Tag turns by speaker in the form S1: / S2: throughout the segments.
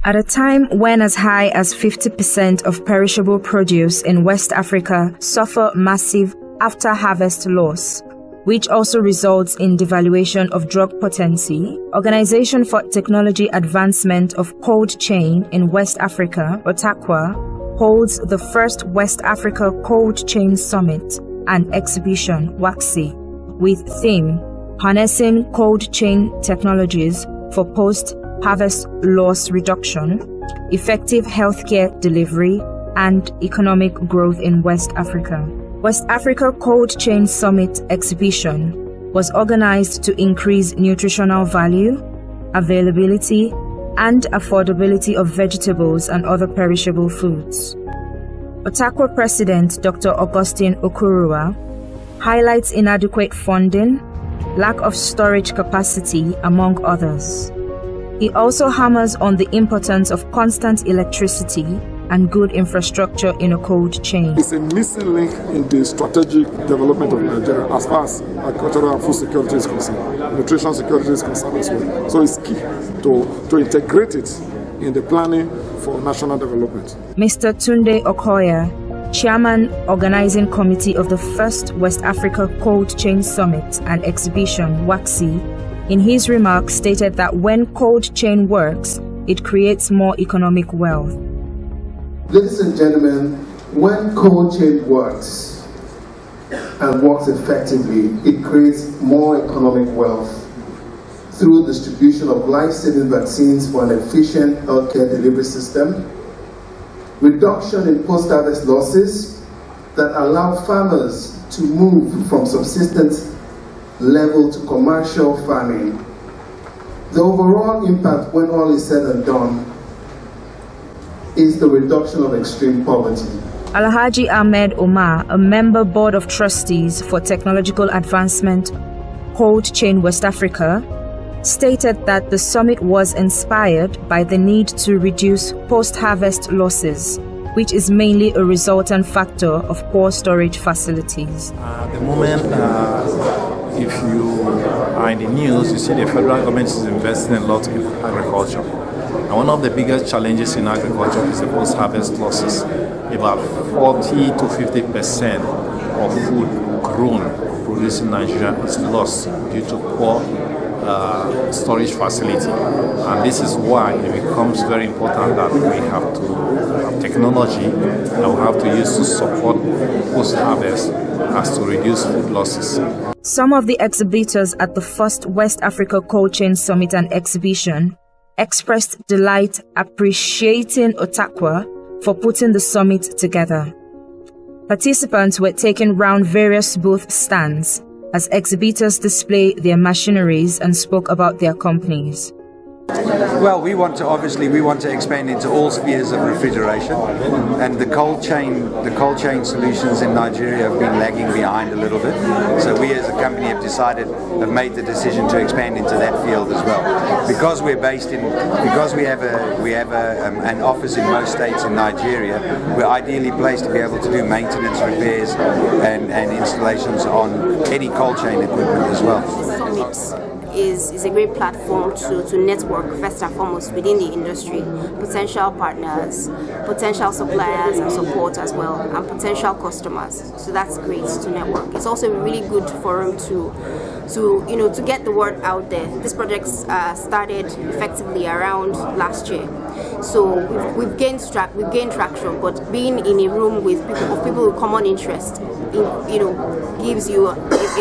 S1: At a time when as high as 50% of perishable produce in West Africa suffer massive after-harvest loss, which also results in devaluation of drug potency, Organization for Technology Advancement of Cold Chain in West Africa, OTACCWA, holds the first West Africa Cold Chain Summit and Exhibition, WACCSE, with theme Harnessing Cold Chain Technologies for Post-Harvest Loss Reduction, Effective Healthcare Delivery, and Economic Growth in West Africa. West Africa Cold Chain Summit Exhibition was organized to increase nutritional value, availability, and affordability of vegetables and other perishable foods. OTACCWA President Dr. Augustine Okurua highlights inadequate funding, lack of storage capacity, among others. He also hammers on the importance of constant electricity and good infrastructure in a cold chain.
S2: It's a missing link in the strategic development of Nigeria as far as agricultural and food security is concerned, nutrition security is concerned as well. So it's key to integrate it in the planning for national development.
S1: Mr. Tunde Okoya, Chairman Organizing Committee of the first West Africa Cold Chain Summit and Exhibition, WACCSE, in his remarks stated that when cold chain works, it creates more economic wealth.
S3: Ladies and gentlemen, when cold chain works and works effectively, it creates more economic wealth through distribution of life-saving vaccines for an efficient healthcare delivery system, reduction in post-harvest losses that allow farmers to move from subsistence level to commercial farming. The overall impact, when all is said and done, is the reduction of extreme poverty.
S1: Alhaji Ahmed Omar, a member board of trustees for Technological Advancement Cold Chain West Africa, stated that the summit was inspired by the need to reduce post-harvest losses, which is mainly a resultant factor of poor storage facilities.
S4: At the moment, if you are in the news, you see the federal government is investing a lot in agriculture. And one of the biggest challenges in agriculture is the post-harvest losses. About 40 to 50% of food grown, produced in Nigeria is lost due to poor storage facility. And this is why it becomes very important that we have to have technology that we have to use to support post-harvest as to reduce food losses.
S1: Some of the exhibitors at the first West Africa Cold Chain Summit and Exhibition expressed delight appreciating OTACCWA for putting the summit together. Participants were taken round various booth stands as exhibitors displayed their machineries and spoke about their companies.
S5: Well, we want to expand into all spheres of refrigeration, and the cold chain solutions in Nigeria have been lagging behind a little bit. So we as a company have made the decision to expand into that field as well. Because we have an office in most states in Nigeria, we're ideally placed to be able to do maintenance, repairs, and installations on any cold chain equipment as well.
S6: Is a great platform to network first and foremost within the industry, potential partners, potential suppliers and support as well, and potential customers. So that's great to network. It's also a really good forum to get the word out there. This project started effectively around last year, so we've gained traction. But being in a room with people with common interest, gives you a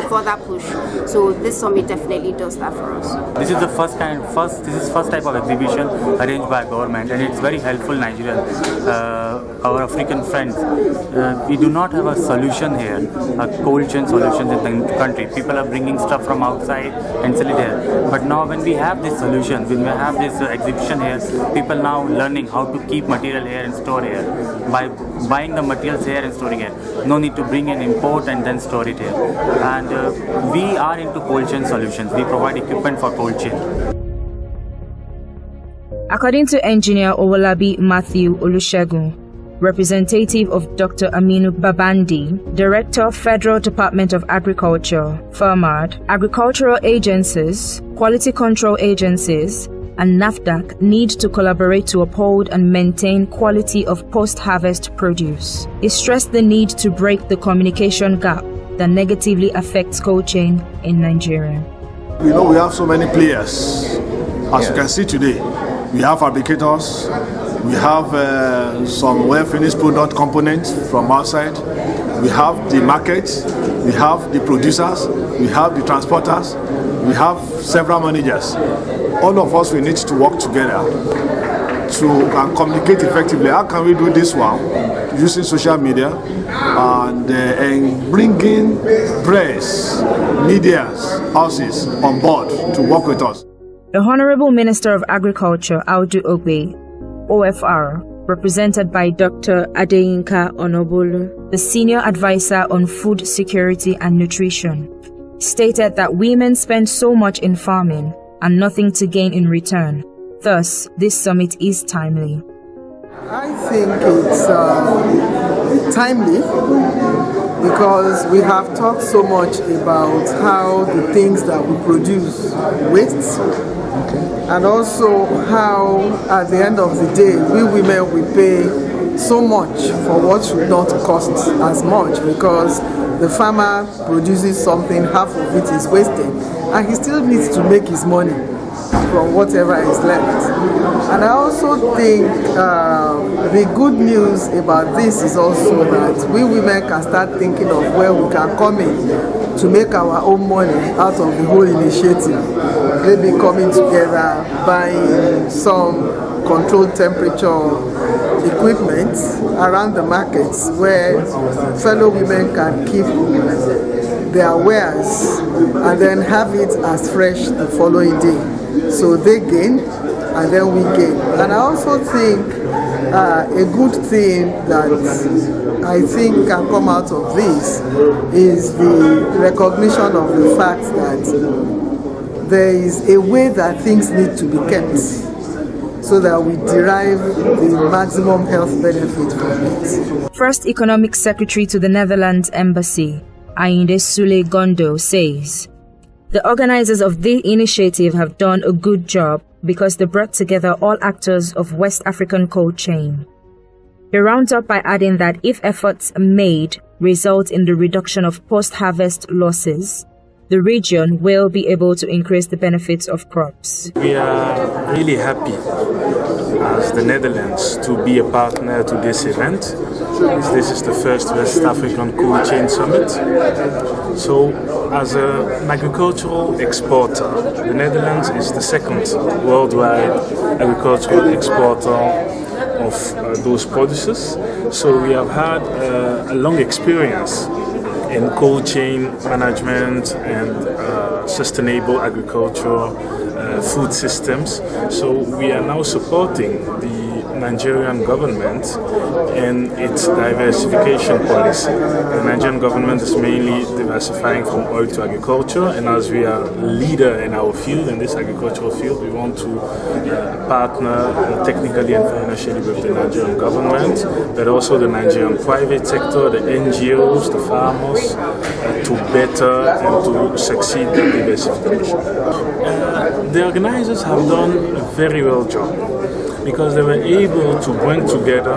S6: further push. So this summit definitely does that for us.
S7: This is the first type of exhibition arranged by government, and it's very helpful Nigerian, our African friends. We do not have a solution here, a cold chain solution in the country. People are bringing stuff from outside and sell it here. But now when we have this solution, when we have this exhibition here, people now learning how to keep material here and store here by buying the materials here and storing it. No need to bring in import and then store it here. And we are into cold chain solutions. We provide equipment for cold chain.
S1: According to engineer Owolabi Matthew Olusegun, representative of Dr. Aminu Babandi, Director, Federal Department of Agriculture, FERMAD, agricultural agencies, quality control agencies, and NAFDAC need to collaborate to uphold and maintain quality of post-harvest produce. He stressed the need to break the communication gap that negatively affects cold chain in Nigeria.
S8: We have so many players. As you can see today, we have fabricators, we have some well-finished product components from outside, we have the markets, we have the producers, we have the transporters, we have several managers. All of us, we need to work together to communicate effectively. How can we do this one? Using social media and bringing press, media houses on board to work with us.
S1: The Honorable Minister of Agriculture, Audu Ogbe, OFR, represented by Dr. Adeyinka Onobolu, the Senior Advisor on Food Security and Nutrition, stated that women spend so much in farming and nothing to gain in return. Thus, this summit is timely.
S9: I think it's timely because we have talked so much about how the things that we produce waste, and also how at the end of the day we women will pay so much for what should not cost as much, because the farmer produces something, half of it is wasted, and he still needs to make his money from whatever is left. And I also think the good news about this is also that we women can start thinking of where we can come in to make our own money out of the whole initiative. Maybe coming together, buying some controlled temperature equipment around the markets where fellow women can keep their wares and then have it as fresh the following day. So they gain and then we gain. And I also think a good thing that I think can come out of this is the recognition of the fact that there is a way that things need to be kept so that we derive the maximum health benefit from it.
S1: First Economic Secretary to the Netherlands Embassy, Ayinde Sule Gondo, says, the organizers of the initiative have done a good job because they brought together all actors of West African cold chain. He rounds up by adding that if efforts made result in the reduction of post-harvest losses, the region will be able to increase the benefits of crops.
S10: We are really happy as the Netherlands to be a partner to this event. This is the first West African Cold Chain Summit. So, as an agricultural exporter, the Netherlands is the second worldwide agricultural exporter of those producers. So we have had a long experience in cold chain management and sustainable agriculture, food systems. So we are now supporting the Nigerian government in its diversification policy. The Nigerian government is mainly diversifying from oil to agriculture, and as we are a leader in our field, in this agricultural field, we want to partner technically and financially with the Nigerian government, but also the Nigerian private sector, the NGOs, the farmers, to better and to succeed in diversification. The organizers have done a very well job, because they were able to bring together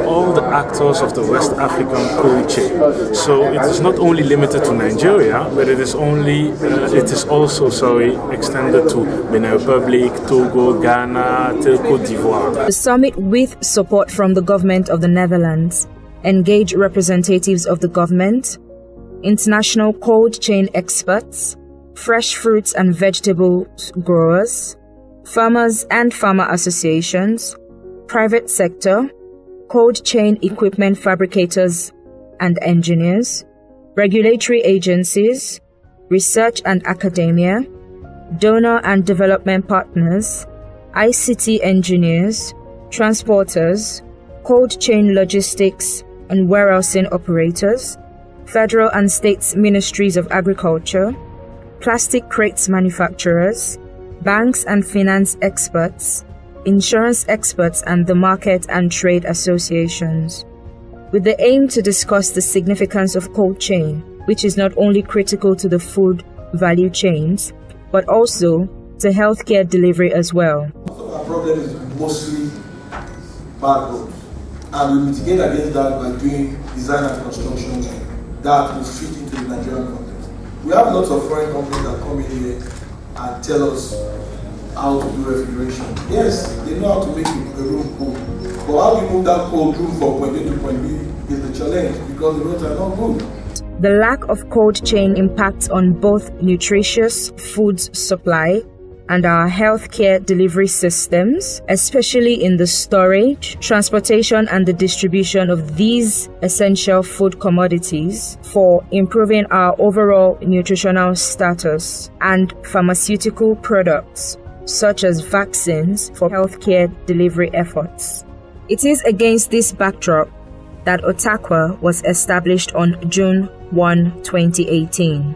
S10: all the actors of the West African cold chain. So it is not only limited to Nigeria, but it is also extended to Benin Republic, Togo, Ghana, Cote d'Ivoire.
S1: The summit, with support from the government of the Netherlands, engaged representatives of the government, international cold chain experts, fresh fruits and vegetables growers, farmers and farmer associations, private sector, cold chain equipment fabricators and engineers, regulatory agencies, research and academia, donor and development partners, ICT engineers, transporters, cold chain logistics and warehousing operators, federal and state ministries of agriculture, plastic crates manufacturers, banks and finance experts, insurance experts, and the market and trade associations, with the aim to discuss the significance of cold chain, which is not only critical to the food value chains, but also to healthcare delivery as well.
S11: Our problem is mostly bad roads, and we mitigate against that by doing design and construction that will fit into the Nigerian context. We have lots of foreign companies that come in here and tell us how to do refrigeration. Yes, they know how to make a room cold, but how do you move that cold room from point A to point B is the challenge, because the roads are not good.
S1: The lack of cold chain impacts on both nutritious food supply and our healthcare delivery systems, especially in the storage, transportation, and the distribution of these essential food commodities for improving our overall nutritional status, and pharmaceutical products such as vaccines for healthcare delivery efforts. It is against this backdrop that OTACCWA was established on June 1, 2018.